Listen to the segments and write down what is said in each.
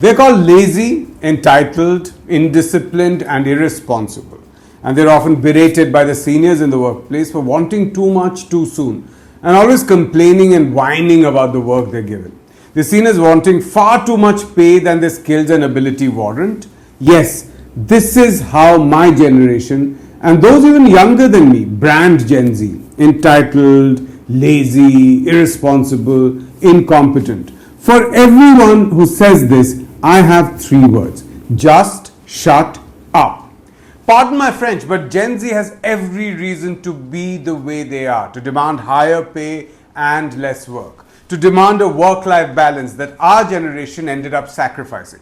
They're called lazy, entitled, indisciplined, and irresponsible. And they're often berated by the seniors in the workplace for wanting too much too soon and always complaining and whining about the work they're given. They're seen as wanting far too much pay than their skills and ability warrant. Yes, this is how my generation and those even younger than me brand Gen Z: entitled, lazy, irresponsible, incompetent. For everyone who says this, I have three words: just shut up. Pardon my French, but Gen Z has every reason to be the way they are, to demand higher pay and less work, to demand a work-life balance that our generation ended up sacrificing.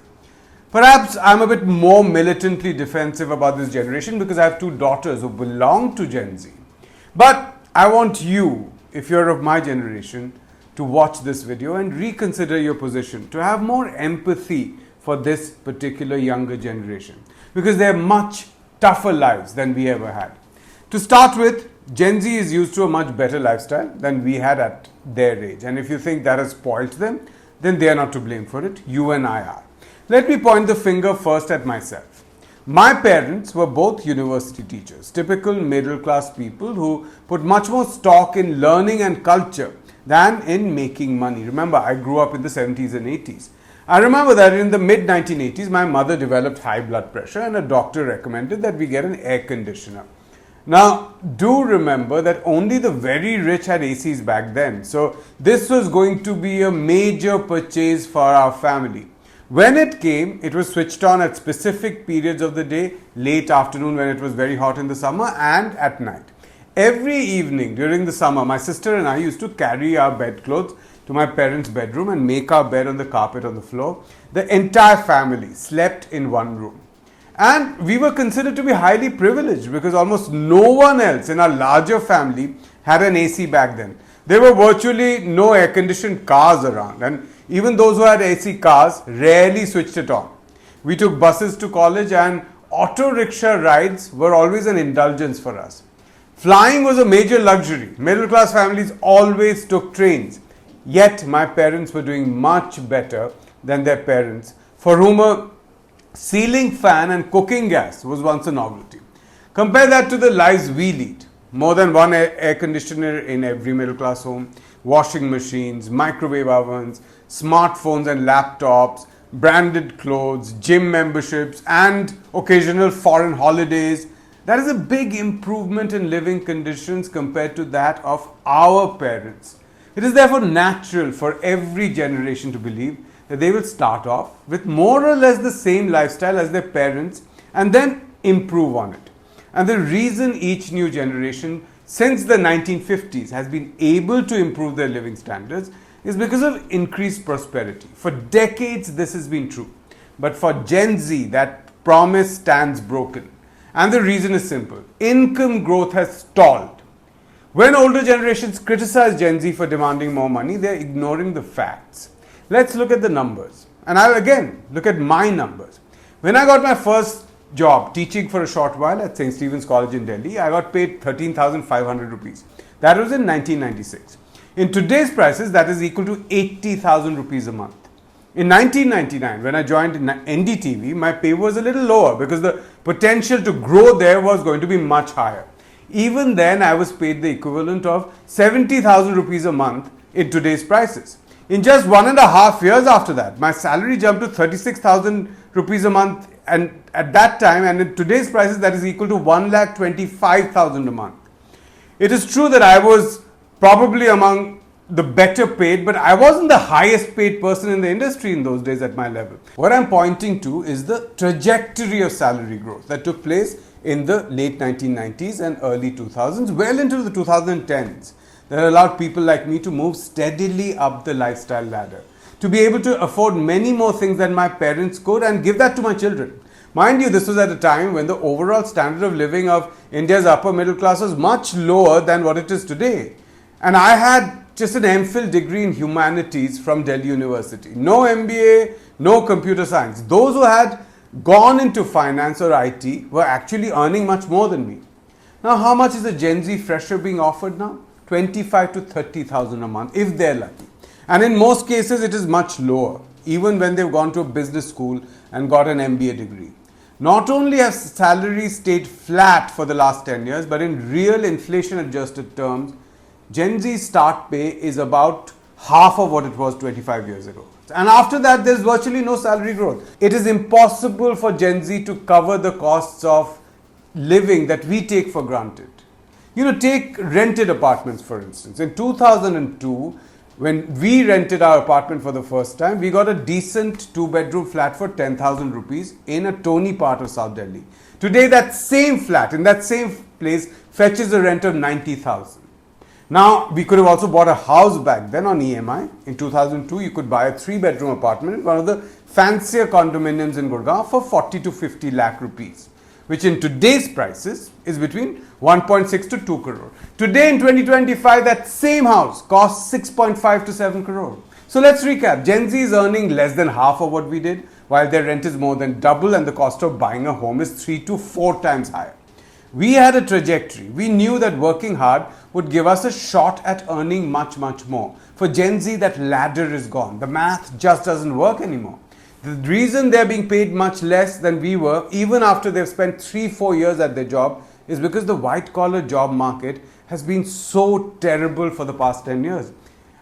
Perhaps I'm a bit more militantly defensive about this generation because I have two daughters who belong to Gen Z. But I want you, if you're of my generation, to watch this video and reconsider your position, to have more empathy for this particular younger generation, because they have much tougher lives than we ever had. To start with, Gen Z is used to a much better lifestyle than we had at their age, and if you think that has spoilt them, then they are not to blame for it. You and I are. Let me point the finger first at myself. My parents were both university teachers, typical middle class people who put much more stock in learning and culture than in making money. Remember, I grew up in the 70s and 80s. I remember that in the mid 1980s, my mother developed high blood pressure and a doctor recommended that we get an air conditioner. Now, do remember that only the very rich had ACs back then. So this was going to be a major purchase for our family. When it came, it was switched on at specific periods of the day, late afternoon when it was very hot in the summer, and at night. Every evening during the summer, my sister and I used to carry our bedclothes to my parents' bedroom and make our bed on the carpet on the floor. The entire family slept in one room. And we were considered to be highly privileged because almost no one else in our larger family had an AC back then. There were virtually no air-conditioned cars around, and even those who had AC cars rarely switched it on. We took buses to college, and auto rickshaw rides were always an indulgence for us. Flying was a major luxury. Middle class families always took trains. Yet my parents were doing much better than their parents, for whom a ceiling fan and cooking gas was once a novelty. Compare that to the lives we lead. More than one air conditioner in every middle class home, washing machines, microwave ovens, smartphones and laptops, branded clothes, gym memberships, and occasional foreign holidays. That is a big improvement in living conditions compared to that of our parents. It is therefore natural for every generation to believe that they will start off with more or less the same lifestyle as their parents and then improve on it. And the reason each new generation since the 1950s has been able to improve their living standards is because of increased prosperity. For decades this has been true. But for Gen Z, that promise stands broken. And the reason is simple. Income growth has stalled. When older generations criticize Gen Z for demanding more money, they are ignoring the facts. Let's look at the numbers. And I'll again look at my numbers. When I got my first job teaching for a short while at St. Stephen's College in Delhi, I got paid 13,500 rupees. That was in 1996. In today's prices, that is equal to 80,000 rupees a month. In 1999, when I joined NDTV, my pay was a little lower because the potential to grow there was going to be much higher. Even then, I was paid the equivalent of 70,000 rupees a month in today's prices. In just 1.5 years after that, my salary jumped to 36,000 rupees a month, and at that time, and in today's prices, that is equal to 1,25,000 a month. It is true that I was probably among the better paid, but I wasn't the highest paid person in the industry in those days at my level. What I'm pointing to is the trajectory of salary growth that took place in the late 1990s and early 2000s, well into the 2010s, that allowed people like me to move steadily up the lifestyle ladder, to be able to afford many more things than my parents could and give that to my children. Mind you, this was at a time when the overall standard of living of India's upper middle class was much lower than what it is today. And I had just an MPhil degree in humanities from Delhi University. No MBA, no computer science. Those who had gone into finance or IT were actually earning much more than me. Now, how much is a Gen Z fresher being offered now? 25 to 30,000 a month, if they're lucky. And in most cases, it is much lower. even when they've gone to a business school and got an MBA degree. Not only have salaries stayed flat for the last 10 years, but in real inflation adjusted terms, Gen Z start pay is about half of what it was 25 years ago. And after that, there's virtually no salary growth. It is impossible for Gen Z to cover the costs of living that we take for granted. Take rented apartments, for instance. In 2002, when we rented our apartment for the first time, we got a decent 2-bedroom flat for 10,000 rupees in a Tony part of South Delhi. Today, that same flat in that same place fetches a rent of 90,000. Now, we could have also bought a house back then on EMI. In 2002, you could buy a 3-bedroom apartment in one of the fancier condominiums in Gurgaon for 40 to 50 lakh rupees, which in today's prices is between 1.6 to 2 crore. Today in 2025, that same house costs 6.5 to 7 crore. So let's recap. Gen Z is earning less than half of what we did, while their rent is more than double and the cost of buying a home is 3 to 4 times higher. We had a trajectory. We knew that working hard would give us a shot at earning much, much more. For Gen Z, that ladder is gone. The math just doesn't work anymore. The reason they're being paid much less than we were, even after they've spent 3-4 years at their job, is because the white-collar job market has been so terrible for the past 10 years.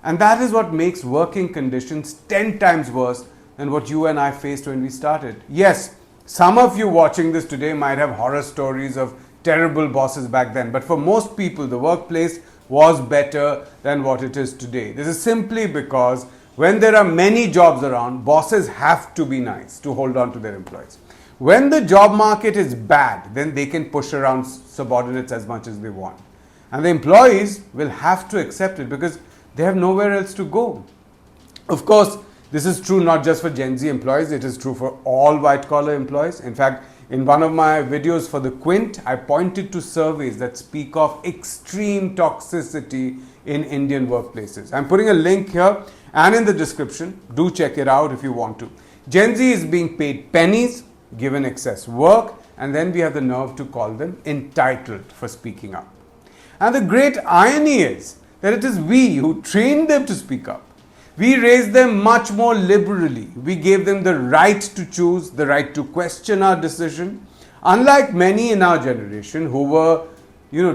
And that is what makes working conditions 10 times worse than what you and I faced when we started. Yes, some of you watching this today might have horror stories of terrible bosses back then, but for most people, the workplace was better than what it is today. This is simply because when there are many jobs around, bosses have to be nice to hold on to their employees. When the job market is bad, then they can push around subordinates as much as they want. And the employees will have to accept it because they have nowhere else to go. Of course, this is true not just for Gen Z employees, it is true for all white-collar employees. In fact, in one of my videos for the Quint, I pointed to surveys that speak of extreme toxicity in Indian workplaces. I'm putting a link here and in the description. Do check it out if you want to. Gen Z is being paid pennies, given excess work, and then we have the nerve to call them entitled for speaking up. And the great irony is that it is we who trained them to speak up. We raised them much more liberally. We gave them the right to choose, the right to question our decision. Unlike many in our generation who were,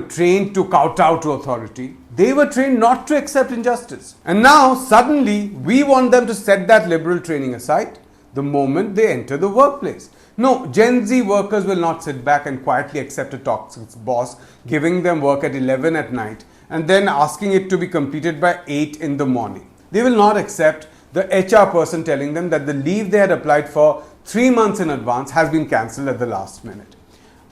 trained to kowtow to authority, they were trained not to accept injustice. And now, suddenly, we want them to set that liberal training aside the moment they enter the workplace. No, Gen Z workers will not sit back and quietly accept a toxic boss giving them work at 11 at night and then asking it to be completed by 8 in the morning. They will not accept the HR person telling them that the leave they had applied for 3 months in advance has been cancelled at the last minute.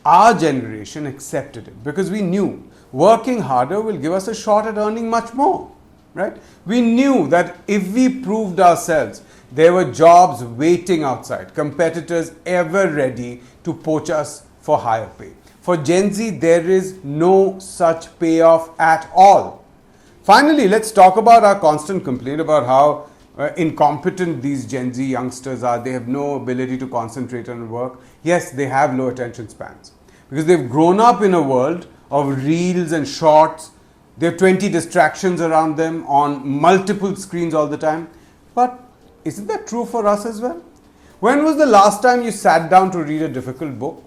Our generation accepted it because we knew working harder will give us a shot at earning much more, right? We knew that if we proved ourselves, there were jobs waiting outside, competitors ever ready to poach us for higher pay. For Gen Z, there is no such payoff at all. Finally, let's talk about our constant complaint about how incompetent these Gen Z youngsters are. They have no ability to concentrate on work. Yes, they have low attention spans because they've grown up in a world of reels and shorts. There are 20 distractions around them on multiple screens all the time. But isn't that true for us as well? When was the last time you sat down to read a difficult book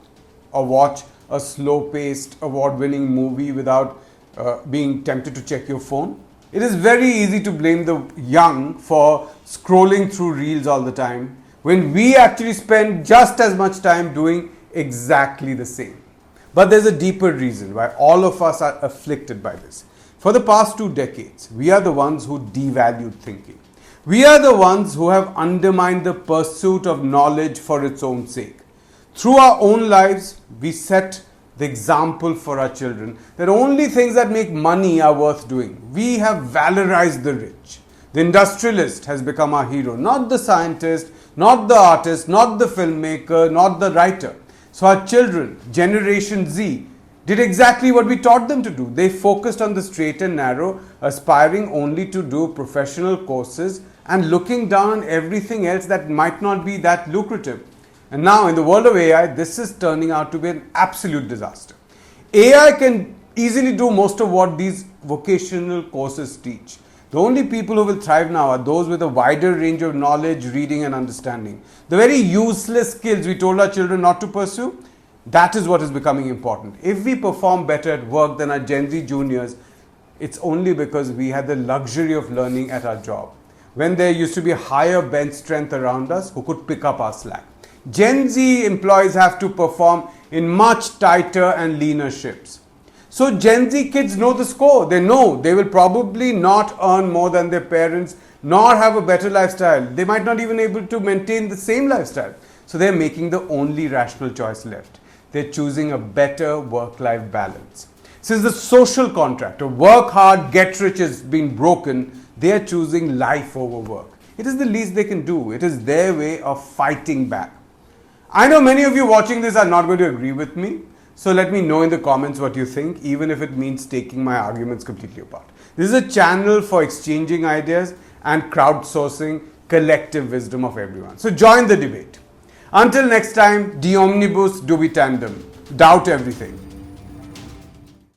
or watch a slow-paced, award-winning movie without being tempted to check your phone? It is very easy to blame the young for scrolling through reels all the time when we actually spend just as much time doing exactly the same. But there's a deeper reason why all of us are afflicted by this. For the past 2 decades, we are the ones who devalued thinking. We are the ones who have undermined the pursuit of knowledge for its own sake. Through our own lives, we set the example for our children that only things that make money are worth doing. We have valorized the rich. The industrialist has become our hero, not the scientist, not the artist, not the filmmaker, not the writer. So our children, Generation Z, did exactly what we taught them to do. They focused on the straight and narrow, aspiring only to do professional courses and looking down on everything else that might not be that lucrative. And now in the world of AI, this is turning out to be an absolute disaster. AI can easily do most of what these vocational courses teach. The only people who will thrive now are those with a wider range of knowledge, reading and understanding. The very useless skills we told our children not to pursue, that is what is becoming important. If we perform better at work than our Gen Z juniors, it's only because we had the luxury of learning at our job, when there used to be a higher bench strength around us who could pick up our slack. Gen Z employees have to perform in much tighter and leaner shifts. So Gen Z kids know the score. They know they will probably not earn more than their parents, nor have a better lifestyle. They might not even be able to maintain the same lifestyle. So they're making the only rational choice left. They're choosing a better work-life balance. Since the social contract of work hard, get rich has been broken, they are choosing life over work. It is the least they can do. It is their way of fighting back. I know many of you watching this are not going to agree with me. So let me know in the comments what you think, even if it means taking my arguments completely apart. This is a channel for exchanging ideas and crowdsourcing collective wisdom of everyone. So join the debate. Until next time, de omnibus dubitandum. Doubt everything.